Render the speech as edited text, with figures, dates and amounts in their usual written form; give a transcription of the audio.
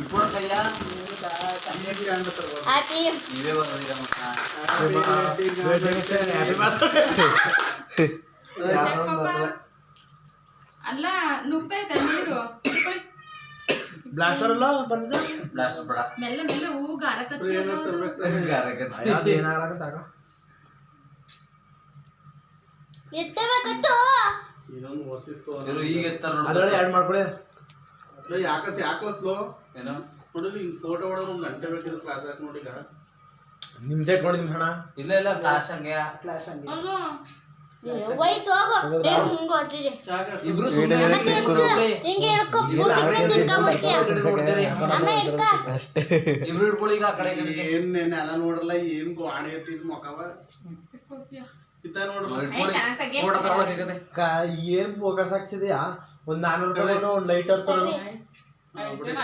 ఇప్పుడు కయ్యా హ్యాపీ ఇవే ಬಂದಿದೆ ಅಲ್ಲ ನುಪ್ಪೈತೆ ನೀರು ಬ್ಲಾಸ್ಟರ್ ಅಲ್ಲ ಬಂದಿದೆ ಬ್ಲಾಸ್ಟರ್ ಬೇಡ ಮೆಲ್ಲ ಮೆಲ್ಲ ಹೂ ಗಾರಕತ್ತಿ ಎತ್ತಬೇಕತ್ತು ಇನ್ನೊಂದು ಹೊಸಿಸ್ತು ಈಗ ಎತ್ತಾರ ಅದ್ರಲ್ಲಿ ಆ್ಯಡ್ ಮಾಡ್ಕೊಳ್ಳಿ ಯಾಕಸ್ಲೋ ಏನೋ ನೋಡಿಲ್ಲ ಹಿಂಗ್ ಫೋಟೋ ಹೊಡೋದು ಒಂದು ಗಂಟೆ ಬೇಕಿದ್ರು ಕ್ಲಾಸ್ ಹಾಕಿ ನೋಡಿಗ ನಿಮ್ ಸೈಟ್ ನೋಡಿ ನಿಮ್ ಹಣ ಇಲ್ಲ ಇಲ್ಲ ಫ್ಲಾಶ್ ಹಂಗೆ ಹೋಯ್ತು ಹೋಗು ಹಿಂಗೆ ಹೊಟ್ಟಿದೆ ಇಬ್ರು ಸುಮ್ಮನೆ ಮತ್ತೆ ಹಿಂಗೆ ಹಿಡ್ಕೊ ಪೂಸಿಗೆ ತಿನ್ಕೊಂಡ್ಬಿಡ್ತೀಯ ಅಮ್ಮ ಹಿಡ್ಕ ಇಬ್ರು ಹಿಡ್ಕೊಳ್ಳಿ ಈಗ ಆ ಕಡೆ ಈ ಕಡೆಗೆ. ಏನ್ ಎಲ್ಲ ನೋಡ್ರಲ್ಲ ಏನ್ ಗೋಣಿ ಎತ್ತಿದ್ ಮೊಕವ ಇತ್ತ ನೋಡ್ರಲ್ಲ ಫೋಟೋ ತಗೊಳಕಾಗದೆ ಏನ್ ಫೋಕಸ್ ಹಾಕ್ಸಿದ್ಯಾ ಒಂದ್ 400 ರೂಪಾಯಿ ಒಂದ್ ಲೈಟರ್ ತರೋ